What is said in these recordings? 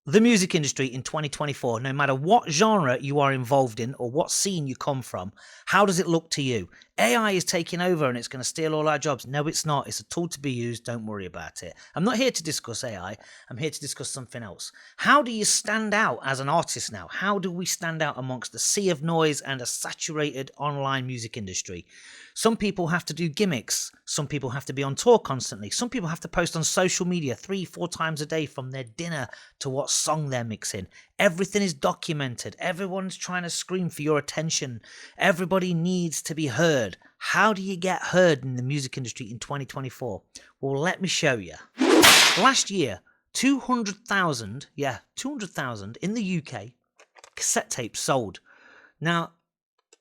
the music industry in 2024, no matter what genre you are involved in or what scene you come from, how does it look to you? AI is taking over and it's going to steal all our jobs. No, it's not. It's a tool to be used. Don't worry about it. I'm not here to discuss AI. I'm here to discuss something else. How do you stand out as an artist now? How do we stand out amongst the sea of noise and a saturated online music industry? Some people have to do gimmicks. Some people have to be on tour constantly. Some people have to post on social media 3-4 times a day, from their dinner to what song they're mixing. Everything is documented. Everyone's trying to scream for your attention. Everybody needs to be heard. How do you get heard in the music industry in 2024? Well, let me show you. Last year, 200,000 in the UK cassette tapes sold. Now,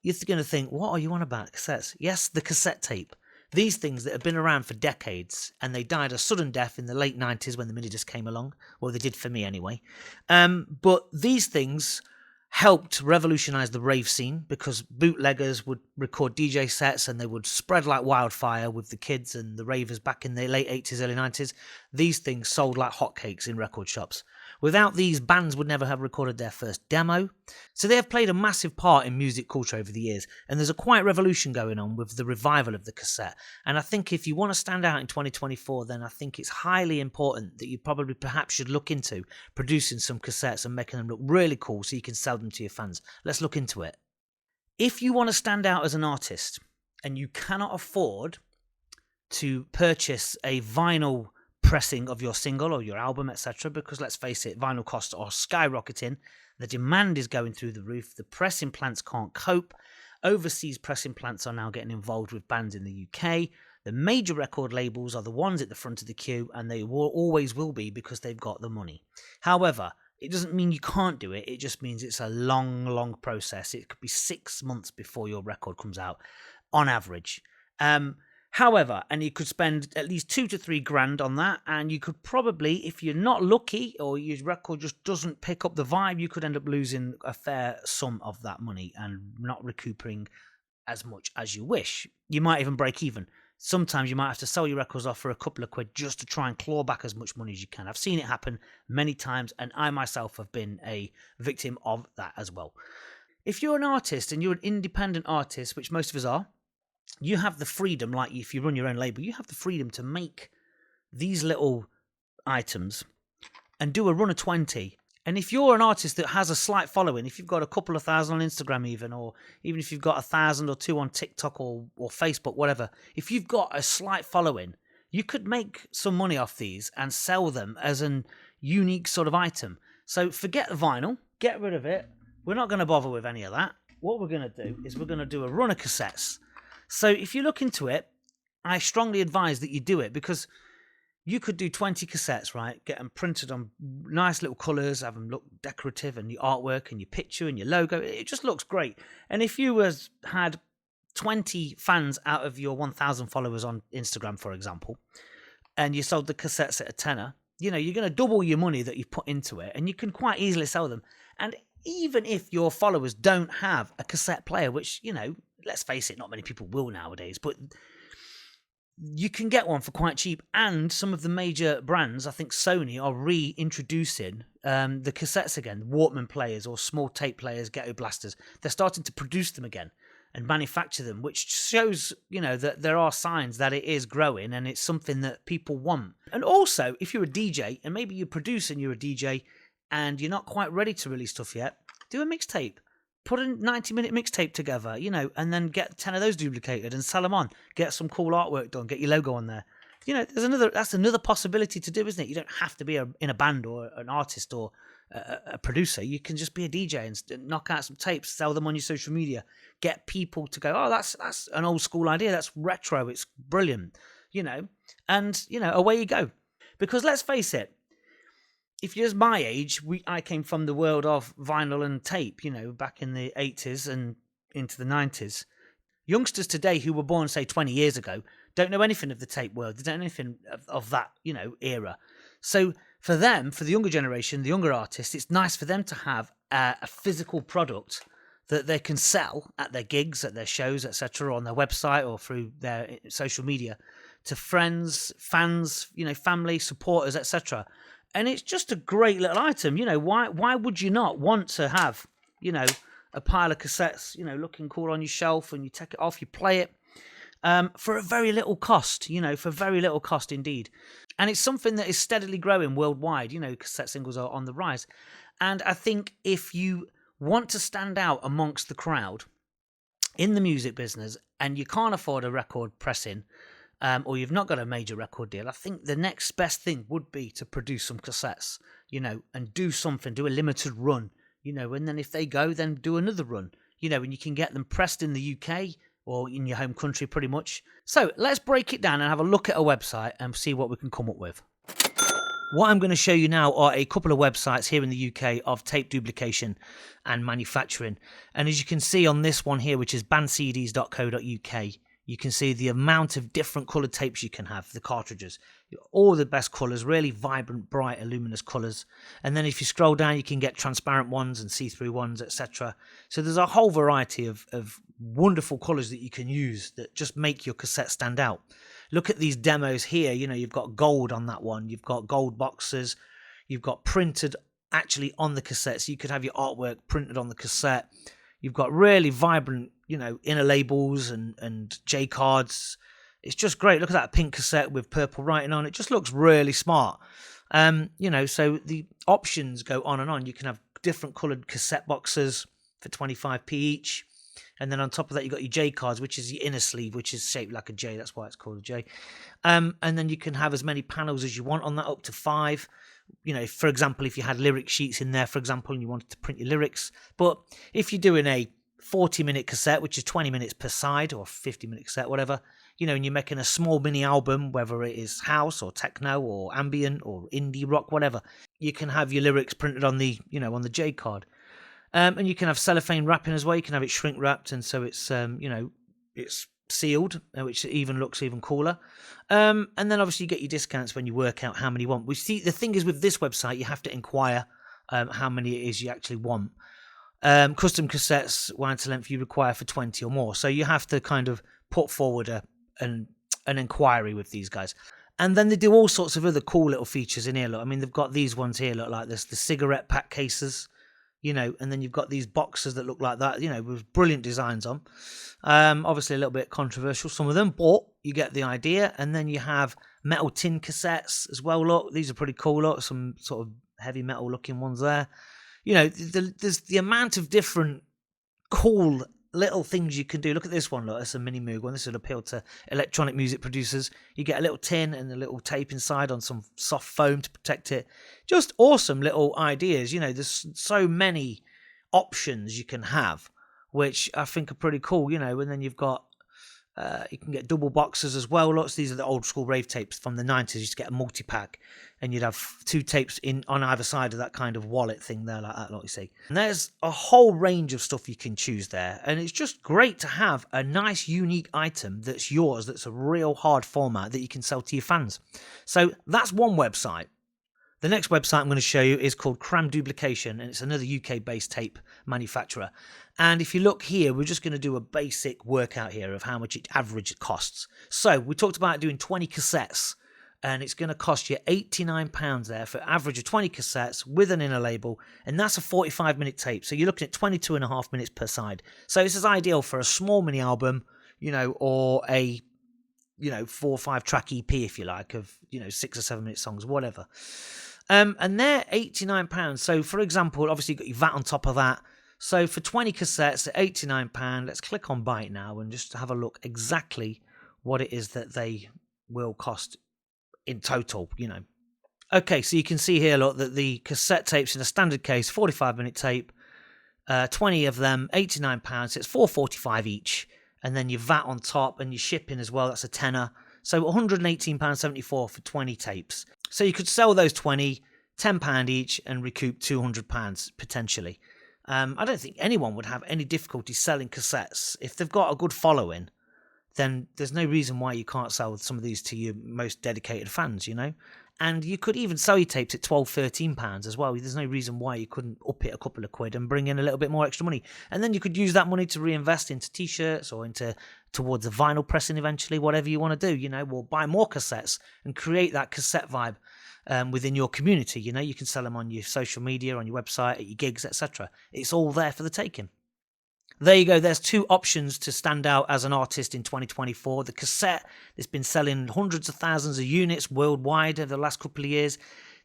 you're going to think, what are you on about, cassettes? Yes, the cassette tape. These things that have been around for decades, and they died a sudden death in the late 90s when the minidisc came along. Well, they did for me anyway. But these things helped revolutionize the rave scene, because bootleggers would record DJ sets and they would spread like wildfire with the kids and the ravers back in the late 80s, early 90s. These things sold like hotcakes in record shops. Without these, bands would never have recorded their first demo. So they have played a massive part in music culture over the years, and there's a quiet revolution going on with the revival of the cassette. And I think if you want to stand out in 2024, then I think it's highly important that you probably perhaps should look into producing some cassettes and making them look really cool so you can sell them to your fans. Let's look into it. If you want to stand out as an artist and you cannot afford to purchase a vinyl pressing of your single or your album, etc., because let's face it, vinyl costs are skyrocketing, the demand is going through the roof, the pressing plants can't cope, overseas pressing plants are now getting involved with bands in the UK, the major record labels are the ones at the front of the queue, and they always will be, because they've got the money. However, it doesn't mean you can't do it, it just means it's a long process. It could be 6 months before your record comes out, on average. However, and you could spend at least 2 to 3 grand on that, and you could probably, if you're not lucky or your record just doesn't pick up the vibe, you could end up losing a fair sum of that money and not recouping as much as you wish. You might even break even. Sometimes you might have to sell your records off for a couple of quid just to try and claw back as much money as you can. I've seen it happen many times, and I myself have been a victim of that as well. If you're an artist and you're an independent artist, which most of us are, you have the freedom, like if you run your own label, you have the freedom to make these little items and do a run of 20. And if you're an artist that has a slight following, if you've got a couple of thousand on Instagram even, or even if you've got 1,000 or 2 on TikTok or Facebook, whatever, if you've got a slight following, you could make some money off these and sell them as an unique sort of item. So forget the vinyl, get rid of it. We're not going to bother with any of that. What we're going to do is we're going to do a run of cassettes. So if you look into it, I strongly advise that you do it, because you could do 20 cassettes, right? Get them printed on nice little colours, have them look decorative, and your artwork and your picture and your logo. It just looks great. And if you had 20 fans out of your 1,000 followers on Instagram, for example, and you sold the cassettes at a tenner, you're going to double your money that you put into it, and you can quite easily sell them. And even if your followers don't have a cassette player, which, let's face it, not many people will nowadays, but you can get one for quite cheap. And some of the major brands, I think Sony, are reintroducing the cassettes again. Walkman players or small tape players, ghetto blasters. They're starting to produce them again and manufacture them, which shows, that there are signs that it is growing and it's something that people want. And also, if you're a DJ, and maybe you produce and you're a DJ and you're not quite ready to release stuff yet, do a mixtape. Put a 90-minute mixtape together, and then get 10 of those duplicated and sell them on. Get some cool artwork done. Get your logo on there. That's another possibility to do, isn't it? You don't have to be in a band or an artist or a producer. You can just be a DJ and knock out some tapes, sell them on your social media. Get people to go, oh, that's an old school idea. That's retro. It's brilliant, and away you go. Because let's face it, if you're my age, I came from the world of vinyl and tape, back in the 80s and into the 90s. Youngsters today who were born, say, 20 years ago, don't know anything of the tape world. They don't know anything of that, era. So for them, for the younger generation, the younger artists, it's nice for them to have a physical product that they can sell at their gigs, at their shows, etc., on their website or through their social media to friends, fans, family, supporters, etc., And it's just a great little item. You know, why would you not want to have, you know, a pile of cassettes, you know, looking cool on your shelf, and you take it off, you play it for a very little cost, you know, for very little cost indeed. And it's something that is steadily growing worldwide. You know, cassette singles are on the rise. And I think if you want to stand out amongst the crowd in the music business and you can't afford a record pressing, or you've not got a major record deal, I think the next best thing would be to produce some cassettes, you know, and do something, do a limited run, you know, and then if they go, then do another run, you know, and you can get them pressed in the UK or in your home country pretty much. So let's break it down and have a look at a website and see what we can come up with. What I'm going to show you now are a couple of websites here in the UK of tape duplication and manufacturing. And as you can see on this one here, which is bandcds.co.uk, you can see the amount of different coloured tapes you can have, the cartridges. All the best colours, really vibrant, bright, luminous colours. And then if you scroll down, you can get transparent ones and see-through ones, etc. So there's a whole variety of wonderful colours that you can use that just make your cassette stand out. Look at these demos here. You know, you've got gold on that one. You've got gold boxes. You've got printed actually on the cassette. So you could have your artwork printed on the cassette. You've got really vibrant, you know, inner labels and J cards. It's just great. Look at that pink cassette with purple writing on it. Just looks really smart. You know, so the options go on and on. You can have different coloured cassette boxes for 25p each. And then on top of that, you've got your J cards, which is your inner sleeve, which is shaped like a J. That's why it's called a J. And then you can have as many panels as you want on that, up to 5. You know, for example, if you had lyric sheets in there, for example, and you wanted to print your lyrics. But if you're doing a 40-minute cassette, which is 20 minutes per side, or 50-minute cassette, whatever, you know, and you're making a small mini album, whether it is house or techno or ambient or indie rock, whatever, you can have your lyrics printed on the, you know, on the J card. And you can have cellophane wrapping as well. You can have it shrink wrapped, and so it's, you know, it's sealed, which even looks even cooler. And then obviously you get your discounts when you work out how many you want. We see the thing is with this website, you have to inquire how many it is you actually want. Custom cassettes, wind to length, you require for 20 or more. So you have to kind of put forward an inquiry with these guys. And then they do all sorts of other cool little features in here. Look, I mean, they've got these ones here, look like this, the cigarette pack cases, you know, and then you've got these boxes that look like that, you know, with brilliant designs on. Obviously a little bit controversial, some of them, but you get the idea. And then you have metal tin cassettes as well. Look, these are pretty cool. Look, some sort of heavy metal looking ones there. You know, there's the amount of different cool little things you can do. Look at this one. Look, it's a mini Moog one. This would appeal to electronic music producers. You get a little tin and a little tape inside on some soft foam to protect it. Just awesome little ideas. You know, there's so many options you can have, which I think are pretty cool. You know, and then you've got you can get double boxes as well. Lots. These are the old school rave tapes from the 90s. You used to get a multi-pack and you'd have 2 tapes in on either side of that kind of wallet thing there, like that, like you see. And there's a whole range of stuff you can choose there. And it's just great to have a nice, unique item that's yours, that's a real hard format that you can sell to your fans. So that's one website. The next website I'm going to show you is called Cram Duplication, and it's another UK-based tape manufacturer. And if you look here, we're just going to do a basic workout here of how much it average costs. So we talked about doing 20 cassettes, and it's going to cost you £89 there for average of 20 cassettes with an inner label, and that's a 45-minute tape. So you're looking at 22.5 minutes per side. So this is ideal for a small mini album, you know, or a 4 or 5 track EP, if you like, of 6 or 7 minute songs, whatever. And they're £89. So for example, obviously you've got your VAT on top of that. So for 20 cassettes at £89, let's click on buy it now and just have a look exactly what it is that they will cost in total, Okay, so you can see here, look, that the cassette tapes in a standard case, 45-minute tape, 20 of them, £89, so it's £4.45 each. And then your VAT on top and your shipping as well, that's a tenner. So £118.74 for 20 tapes. So you could sell those 20, £10 each, and recoup £200 potentially. I don't think anyone would have any difficulty selling cassettes. If they've got a good following, then there's no reason why you can't sell some of these to your most dedicated fans, And you could even sell your tapes at £12, £13 as well. There's no reason why you couldn't up it a couple of quid and bring in a little bit more extra money. And then you could use that money to reinvest into T-shirts or towards the vinyl pressing eventually, whatever you want to do, or buy more cassettes and create that cassette vibe. within your community. You know, you can sell them on your social media, on your website, at your gigs, etc. It's all there for the taking. There you go. There's two options to stand out as an artist in 2024. The cassette that's been selling hundreds of thousands of units worldwide over the last couple of years.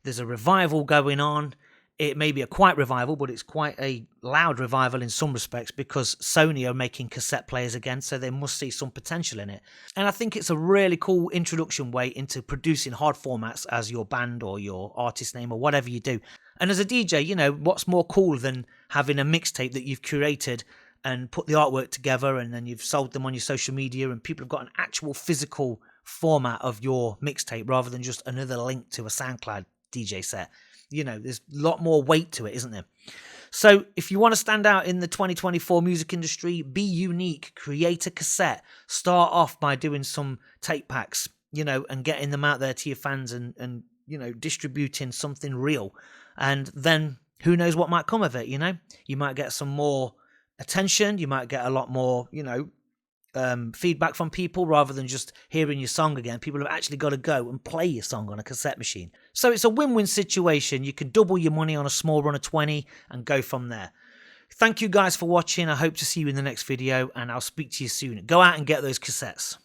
There's a revival going on. It may be a quiet revival, but it's quite a loud revival in some respects because Sony are making cassette players again, so they must see some potential in it. And I think it's a really cool introduction way into producing hard formats as your band or your artist name or whatever you do. And as a DJ, you know, what's more cool than having a mixtape that you've curated and put the artwork together and then you've sold them on your social media and people have got an actual physical format of your mixtape rather than just another link to a SoundCloud DJ set. You know, there's a lot more weight to it, isn't there? So if you want to stand out in the 2024 music industry, be unique, create a cassette, start off by doing some tape packs, you know, and getting them out there to your fans and you know, distributing something real. And then who knows what might come of it, you know? You might get some more attention, you might get a lot more, you know, feedback from people rather than just hearing your song again. People have actually got to go and play your song on a cassette machine. So it's a win-win situation. You can double your money on a small run of 20 and go from there. Thank you guys for watching. I hope to see you in the next video and I'll speak to you soon. Go out and get those cassettes.